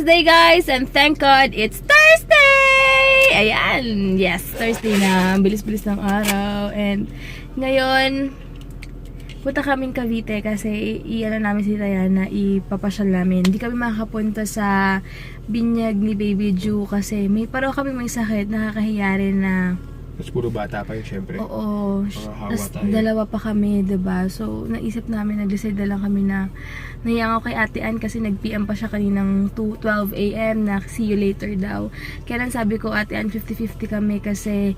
Thursday, guys! And thank God, it's Thursday! Ayan! Yes, Thursday na. Bilis-bilis ng araw. And ngayon, punta kaming Cavite kasi iyan namin si Diana, ipapasyal namin. Hindi kami makakapunta sa binyag ni Baby Ju kasi may parang kami may sakit, nakakahiya rin na. Mas puro bata pa yun, syempre. Oo. Tapos Dalawa pa kami, diba? So, naisip namin, nag-decide na lang kami na nahiya ako kay Ate Ann kasi nag-PM pa siya kaninang 12 AM na see you later daw. Kaya lang sabi ko, Ate Ann, 50-50 kami kasi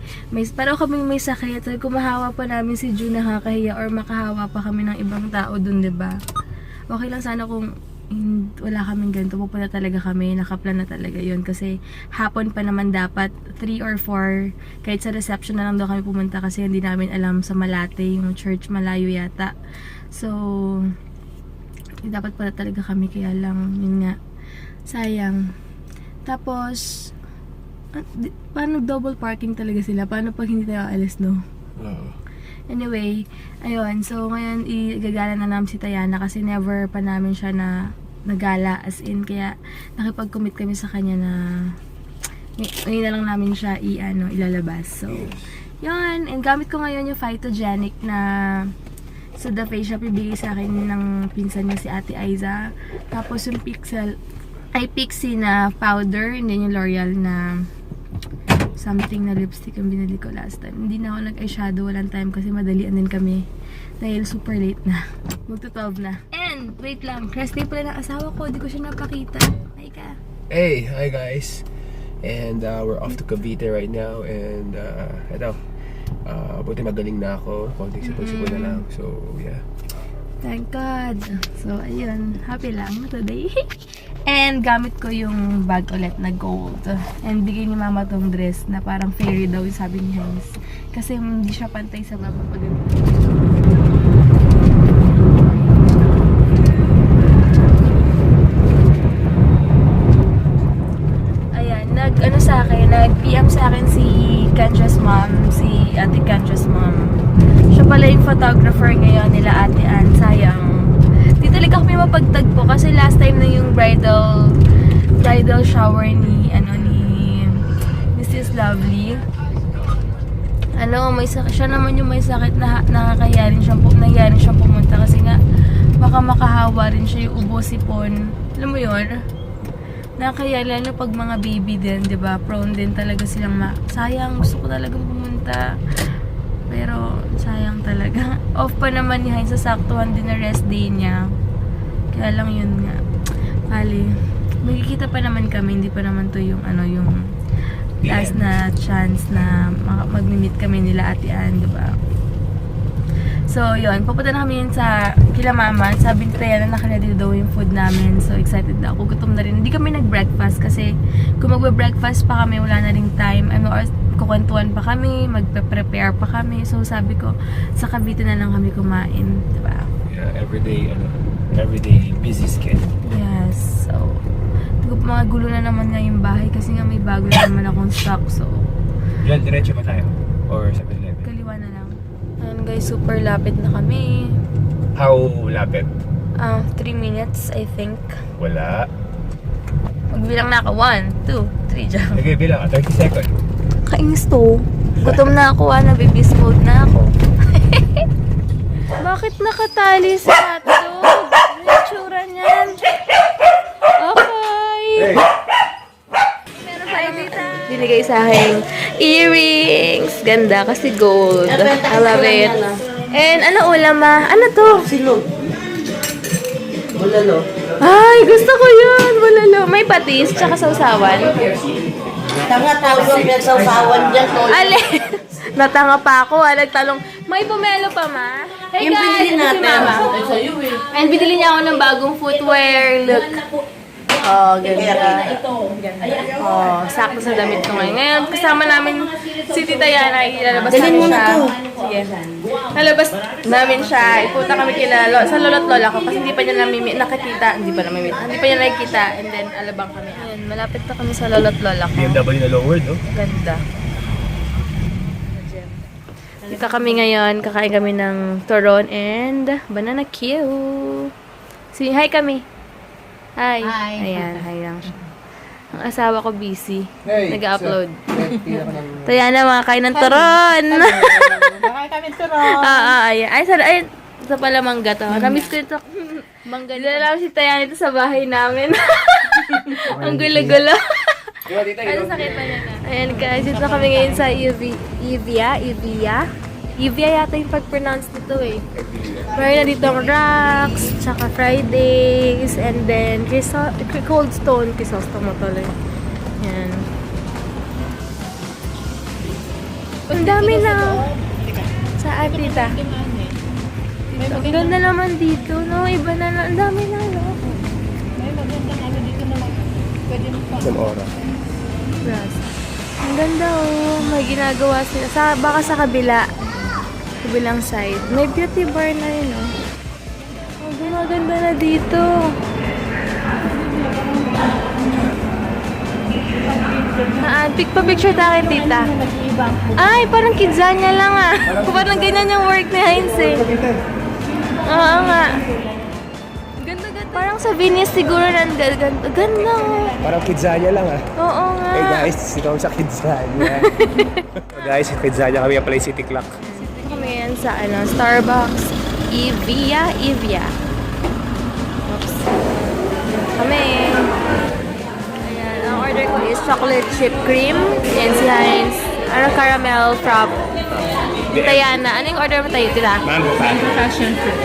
parang kami may sakit. So, kung mahawa pa namin si Ju nakakahiya or makahawa pa kami ng ibang tao dun, diba? Okay lang sana kung wala kaming ganito, pupunta talaga kami, nakaplan na talaga yun kasi hapon pa naman dapat 3 or 4, kahit sa reception na lang daw kami pumunta kasi hindi namin alam sa Malate, yung church malayo yata, so dapat pala talaga kami, kaya lang yun nga, sayang. Tapos paano double parking talaga sila, paano pag hindi tayo alis, no? Anyway, ayun. So, ngayon, igagala na namin si Diana kasi never pa namin siya na nagala. As in, kaya nakipag-commit kami sa kanya na ngayon na lang namin siya ilalabas. So, yun. And gamit ko ngayon yung Phytogenic na Suda Face Shop. Ibigay sa akin ng pinsan niya si Ate Aiza. Tapos yung Pixie na powder. And then yung L'Oreal na something na lipstick ang binili ko last time. Hindi na ako nag-eyeshadow, walang time kasi madalian din kami. Dahil super late na. Magto-12 na. And, wait lang. Rest day pala ng asawa ko. Di ko siya napakita. Hi ka. Hey, hi guys. And we're off to Cavite right now. And eto, buti magaling na ako. Konting sipon-sipon na lang. So, yeah. Thank God. So, ayun. Happy lang today. And gamit ko yung bag ulit na gold. And bigay ni mama tong dress na parang fairy daw yung sabi ni Hans. Kasi hindi siya pantay sa baba pag ayan, nag-PM sa akin si Kendra's mom, si Ate Kendra's mom. Siya pala yung photographer ngayon nila Ate Ann. Sayang. Di talaga kami mapagtagpo kasi last time na yung bridal shower ni Mrs. Lovely. Siya naman yung may sakit na nahiya rin siyang pumunta kasi nga baka makahawa rin siya yung ubo, sipon. Alam mo yun? Nakakaya lalo pag mga baby din, 'di ba? Prone din talaga silang sayang, gusto ko talagang pumunta. Pero sayang talaga. Off pa naman ni Heinz, sasaktuhan din na rest day niya. Kaya lang yun nga. Kali, magkikita pa naman kami, hindi pa naman to yung yung last na chance na mag-meet kami nila Ate Ann, diba? So, yun. Papunta na kami yun sa kila mama. Sabi ni Taya na naka-ready daw yung food namin. So, excited na ako. Gutom na rin. Hindi kami nag-breakfast kasi kung mag-breakfast pa kami, wala na ring time. Or kukwentuhan pa kami, magpe-prepare pa kami. So, sabi ko, sa Cavite na lang kami kumain. Diba? Yeah, everyday busy schedule. Yes. So, mga gulo na naman nga yung bahay kasi nga may bago na naman akong stock. So, Yan, diretso ba tayo? Or 7-Eleven? kaliwa na lang. Ayan guys, super lapit na kami. How lapit? 3 minutes, I think. Wala. Magbilang na ako. 1, 2, 3 dyan. Lagay bilang, 30 seconds. Kainis to. Gutom na ako, nabibis mode na ako. Bakit nakatali sa hotdog? Ano yung tsura niyan? Okay. Hey! Meron pa binigay sa akin earrings. Ganda kasi gold. I love it. And ano ulam Ano to? Silog. Bulalo. Ay, gusto ko yun. Bulalo. May patis, tsaka sausawan. Tanga tao yung nagsawsawan dyan. Ale. Natanga pa ako. Nagtalong, may pomelo pa, ma? Hey Yung guys, binili ito si natin. mama. Sa'yo eh. And binili niya ako ng bagong footwear look. Oh, ganda. Oh, sakto sa damit ko ngayon. Ngayon, kasama namin si Tita Yana. Ilalabas Dalhin namin mo na siya. to. Sige. Lalabas namin siya. Ipunta kami sa lolo't lola ko kasi hindi pa niya nakikita. Hindi pa niya nakikita. And then, alabang kami. Ayan, malapit na kami sa lolo't lola ko. BMW na lower, no? Ganda. Dito kami ngayon. Kakain kami ng turon and banana Q. Hi kami. Hi. Hi. Ayan, hi lang siya. Ang asawa ko busy. Hey, Nag-upload. Pila ka ng... Kaya na mga kain ng turon. Bakit kami turon? Ayan. Ay, ito pala mangga to. Namiss ko ito. Mangga. Dinala si Tayan ito sa bahay namin. Ang gulo-gulo. Ano sakit na niya na? Ayan guys, dito kami ngayon sa Evia yata yung pag-pronounce nito eh. Meron na dito ang rocks, tsaka Fridays, and then Cold Stone, Chrysostom tuloy. Yan. Ang dami na. Saan, tita? Ang ganda naman dito, no? Iba na lang. Ang dami na, no? May magandang ano dito naman. Pwede mo pa. Isang oras. Grass. Ang ganda, oh. May ginagawa sila. Baka sa kabilang side. May beauty bar na yun, oh. Oh, gumaganda na dito. Picture tayo, tita. Ay, parang kidzanya lang, ah. Parang ganyan yung work ni Heinz, eh. Oo nga. Ganda. Parang sa Venus siguro ganda. Ganda, oh. Parang kidzanya lang ah. Oo nga. Hey guys, ito sa kidzanya. So guys, sa kidzanya kami pala yung City Clock. Kami yan sa Starbucks. Evia. Oops. Kami. Ayan, ang order ko is chocolate chip cream. And si Heinz, caramel frap. Tayana, ano yung order mo tayo? Tira? Mango passion fruit.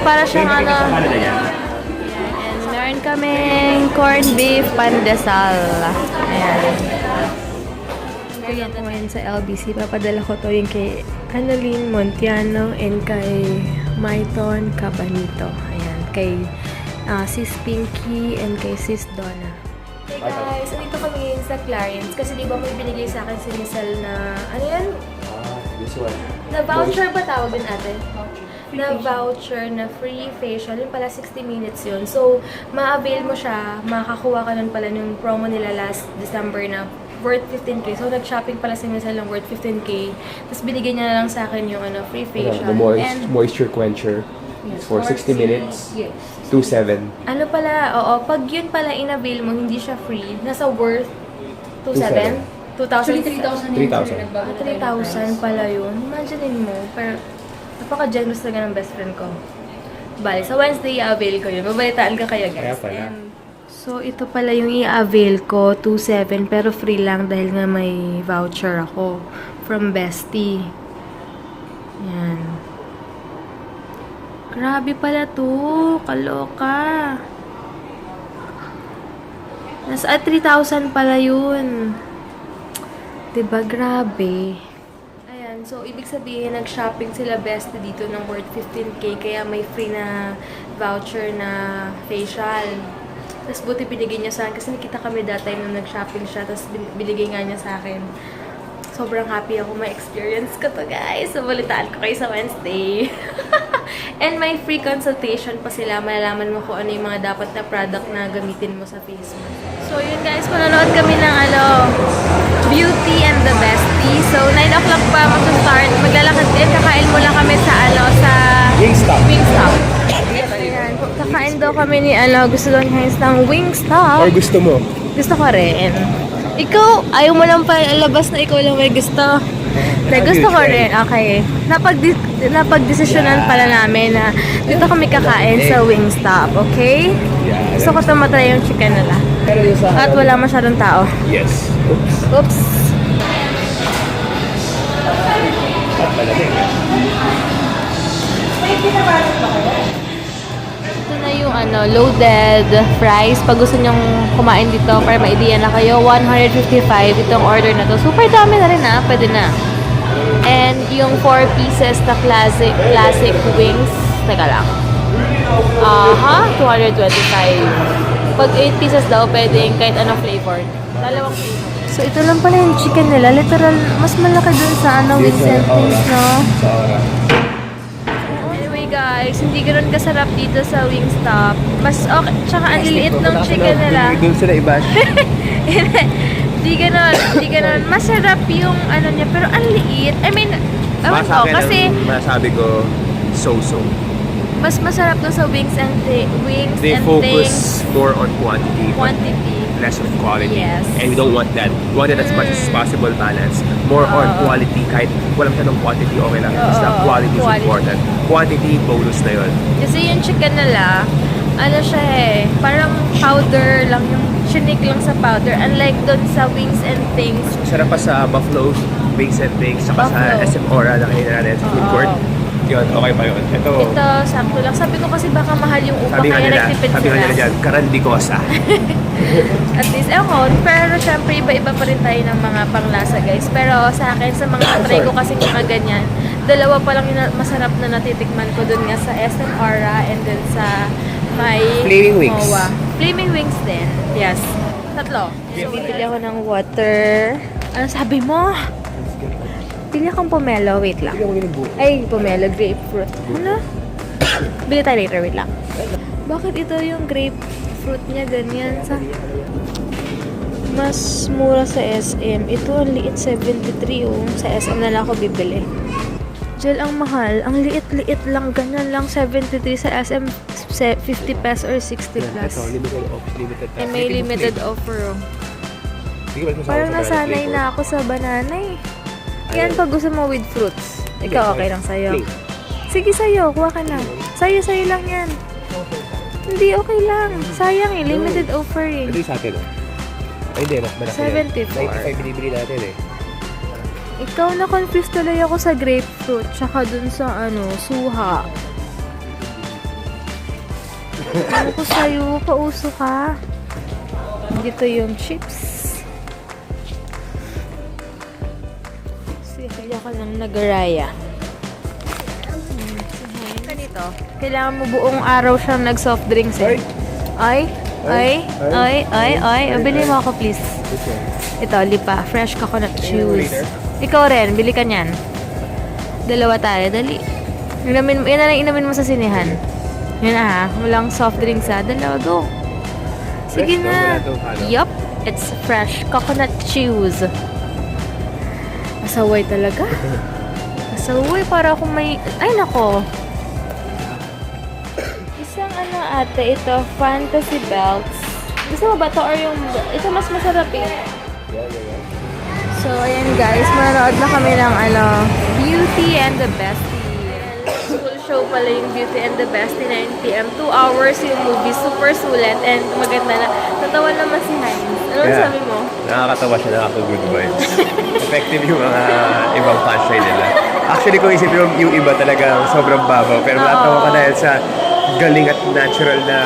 Para siyang ano. And meron kaming corned beef pandesal. Ayan. Ayan ko ngayon sa LBC. Papadala ko to yung kay Annalyn Montiano and kay Maiton Cabanito. Ayan. Kay Sis Pinky and kay Sis Donna. Hey guys, andito kami ngayon sa Clarence kasi di ba may binigay sa akin si Rizal na, ano yan? This one. Na voucher ba tawag din ate? Na voucher na free facial. Yung pala 60 minutes yun. So, ma-avail mo siya. Makakuha ka nun pala yung promo nila last December na worth 15K. So, nag-shopping pala si Rizal ng worth 15K. Tapos, binigyan niya na lang sa akin yung free facial. The moisture quencher for 60 minutes. Yes. 2.7. Ano pala, oo, pag yun pala in-avail mo, hindi siya free. Nasa worth 2.7? 2,000? 3,000. 3,000 pala yun. Imagine mo, pero napaka-generous talaga ng best friend ko. Bale, sa Wednesday i-avail ko yun. Mabalitaan ka kaya guys. Kaya pala. So, ito pala yung i-avail ko, 2.7, pero free lang dahil nga may voucher ako from Bestie. Yan. Grabe pala to. Kaloka. Nasa 3,000 pala yun. Diba? Grabe. Ayan. So, ibig sabihin, nag-shopping sila Bestie dito ng worth 15K. Kaya may free na voucher na facial. Tapos, buti binigay niya sa akin. Kasi nakita kami that time nung nag-shopping siya. Tapos, binigay nga niya sa akin. Sobrang happy ako ma-experience ko to, guys. So, balitaan ko kayo sa Wednesday. And may free consultation pa sila. Malalaman mo kung ano yung mga dapat na product na gamitin mo sa face mo. So, yun guys. Manonood kami ng Beauty and the Bestie. So, 9 o'clock pa mag-start. Maglalakad din. Kakain muna kami sa sa Wingstop. Wingstop. Ayan. Kakain daw kami ni gusto daw niya ng Wingstop. Or gusto mo? Gusto ko rin. Ikaw, ayaw mo lang pa ilabas na ikaw lang may gusto. Gusto ko rin. Okay. Napag-desisyonan pala namin na dito kami kakain sa Wingstop. Okay? Yeah. Gusto ko tumatry yung chicken nila. Pero yung sa... At wala masyadong tao. Yes. Oops. Oops. At malamig. Ito na yung loaded fries. Pag gusto nyong kumain dito para ma-idea na kayo, 155 itong order na to. Super dami na rin pwede na. And yung 4 pieces na classic wings, teka lang. 225. Pag 8 pieces daw, pwedeng kahit anong flavor. Dalawang flavor. So ito lang pala yung chicken nila. Literal, mas malaki dun sa wings and things, no? Sa oras. Anyway guys, hindi ganoon kasarap dito sa Wingstop. Mas okay, tsaka ang liliit ng chicken nila. Doon sila i-bash. Hindi ganoon. Masarap yung niya, pero ang liit. I mean, ewan ko, kasi masabi ko, so-so. mas masarap doon sa wings and They things. focus more on quantity. Quantity. less of quality. Yes. And we don't want that. We want it as much as possible balance. More on quality, kahit walang tanong quantity, okay lang. Basta quality is Quality. important. Quantity, bonus na yun. Kasi yung chicken nila, ano siya eh, parang powder lang yung chinik lang sa powder. Unlike doon sa wings and things. Sarap pa sa Buffalo Wings and Things, saka sa Buffalo. SM Aura na kayo natin sa food court. Yun, okay pa yun. Ito, Ito, sakto lang. Sabi ko kasi baka mahal yung upa, sabi nga kaya nila, nagtipid sabi nga sila. nila dyan, karandikosa. At least, ewan. Pero syempre, iba-iba pa rin tayo ng mga panglasa, guys. Pero sa akin, sa mga try ko kasi mga ganyan, dalawa pa lang yung masarap na natitikman ko dun nga sa SM Aura and then sa may Flaming Wings. MOA. Flaming Wings din. Yes. Tatlo. So, bibili ako ng water. Ano sabi mo? Bili akong pomelo. Wait lang. Ay, pomelo. Grapefruit. Ano? Bili tayo later. Wait lang. Bakit ito yung grapefruit niya ganyan? Mas mura sa SM. Ito ang liit 73 oh. Sa SM na lang ako bibili. Gel ang mahal. Ang liit-liit lang. Ganyan lang 73 sa SM. 50 pesos or 60 plus. Ito, limited. And may limited offer. Oh. Sige, mas masama Parang sa nasanay flavor. na ako sa banana eh. Yan pag gusto mo with fruits. Ikaw okay lang sa'yo. Plain. Sige sa'yo, kuha ka na. Sa'yo lang yan. Hindi, okay lang. Sayang eh, limited offer eh. Ito yung sa atin, oh. Ay, hindi, mas malaki 74. 95 binibili natin eh. Ikaw na-confused tuloy ako sa grapefruit, tsaka dun sa suha. Ano ko sa'yo, pauso ka. Dito yung chips. Kaya ka lang nagaraya. Ganito. Kailangan mo buong araw siyang nag-soft drinks eh. Ay. Bili mo ako please. Ito, lipa. Fresh coconut juice. Ikaw rin, bili ka niyan. Dalawa tayo, dali. Yan na lang inamin mo sa sinihan. Yun na ha. Walang soft drinks ha. Dalawa, go. Sige Fresh, no? na. Wala tong halo. Yup. It's fresh coconut juice. Asaway talaga. Asaway para akong may... Ay, nako. Isang ate, ito, Fantasy Belts. Gusto mo ba ito or yung... Ito mas masarap eh. So, ayan guys, manonood na kami ng Beauty and the Bestie. Full show pala yung Beauty and the Bestie, 9 p.m. 2 hours yung movie, super sulit and maganda na. Natawa naman si Hines. Ano sabi mo? Nakakatawa siya, nakaka-good vibes. Effective yung mga ibang punchline nila. Actually, kung isipin mo, yung iba talagang sobrang babaw. Pero natawa ka dahil sa galing at natural na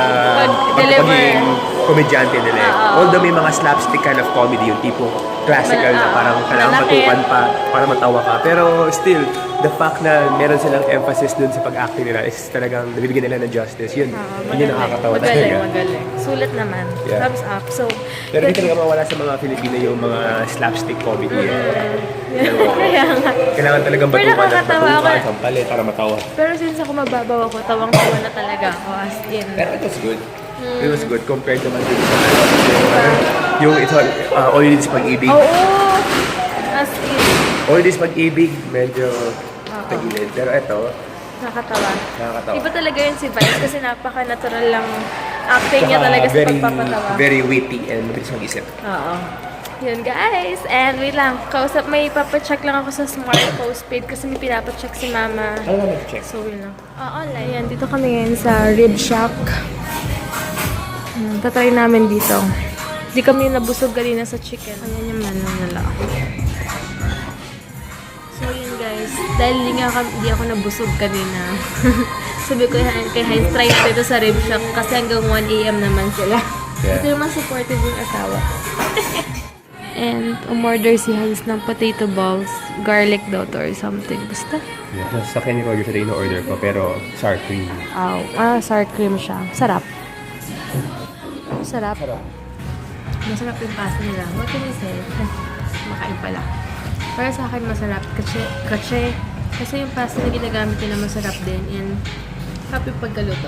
Pag-deliver. pagiging komedyante nila. Although may mga slapstick kind of comedy, yung tipo classical na parang kailangan Malapit. matukan pa para matawa ka. Pero still, the fact na meron silang emphasis dun sa pag-acting nila is talagang nabibigyan nila ng justice. Yun yung nakakatawa talaga. Magaling. Sulit naman. Yeah. Thumbs up. So, Pero hindi talaga mawala sa mga Filipino yung mga slapstick comedy. kaya nga. Kailangan talagang Pero batukan at nakakatawa batukan, ako. sampalin para matawa. Pero since ako mababaw ako, tawang-tawa na talaga ako as in. Pero it was good. It was good compared naman dun sa yung ito, All You Need Is Pag-ibig. Oo! As in. All You Need Is Pag-ibig, medyo tagilid. Pero ito, Nakakatawa. nakakatawa. Iba talaga yun si Vice kasi napaka-natural lang acting niya Tsaka talaga sa pagpapatawa. very witty and mabilis mag-isip. Oo. Yun guys. And wait lang. Kausap, may papacheck lang ako sa Smart Postpaid kasi may pinapacheck si Mama. Ano naman check? So, yun lang. Online. Yan, dito kami ngayon sa Rib Shack. Tatry namin dito. Di kami nabusog kanina sa chicken. Ayan yung menu nila. So, yun guys. Dahil di ako nabusog kanina. Sabi ko kay Heinz, try natin dito sa Rib Shack kasi hanggang 1 a.m. naman sila. Yeah. Ito naman supportive yung asawa. And umorder si Heinz ng potato balls, garlic daw to or something. Basta. Yeah. Sa akin ni Roger siya in-order ko, pero sour cream. Sour cream siya. Sarap. Sarap. Masarap yung pasta nila. What can I say? Makain pala. Para sa akin masarap kasi yung pasta na ginagamit nila masarap din and happy pagkaluto.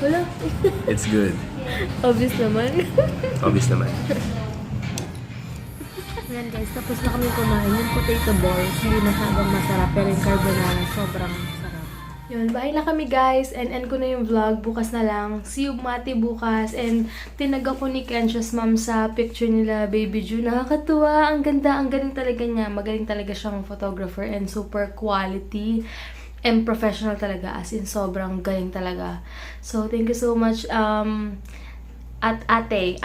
Wala. It's good. Obvious naman. Obvious naman. Ayan guys, tapos na kami kumain. Yung potato balls, hindi masyadong masarap pero yung carbonara sobrang sarap. Yun, bahay na kami guys, and end ko na yung vlog, bukas na lang. See you Mati bukas, and tinag ako ni Kensha's mom sa picture nila, Baby Ju. Nakakatuwa, ang ganda, ang galing talaga niya. Magaling talaga siyang photographer and super quality and professional talaga, as in sobrang galing talaga. So, thank you so much, at ate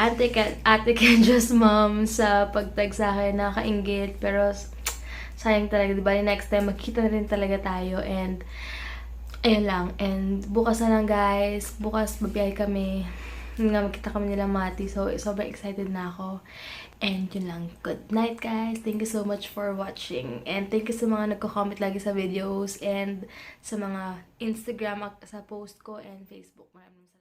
Kensha's mom sa pagtag sa akin, nakakaingit, pero sayang talaga, diba? Next time, magkita na rin talaga tayo, and ayun lang. And bukas na lang guys. Bukas babiyahe kami. Yun nga, magkita kami nila Mati. So, sobrang excited na ako. And yun lang. Good night guys. Thank you so much for watching. And thank you sa mga nagko-comment lagi sa videos. And sa mga Instagram, sa post ko and Facebook. Maraming salamat.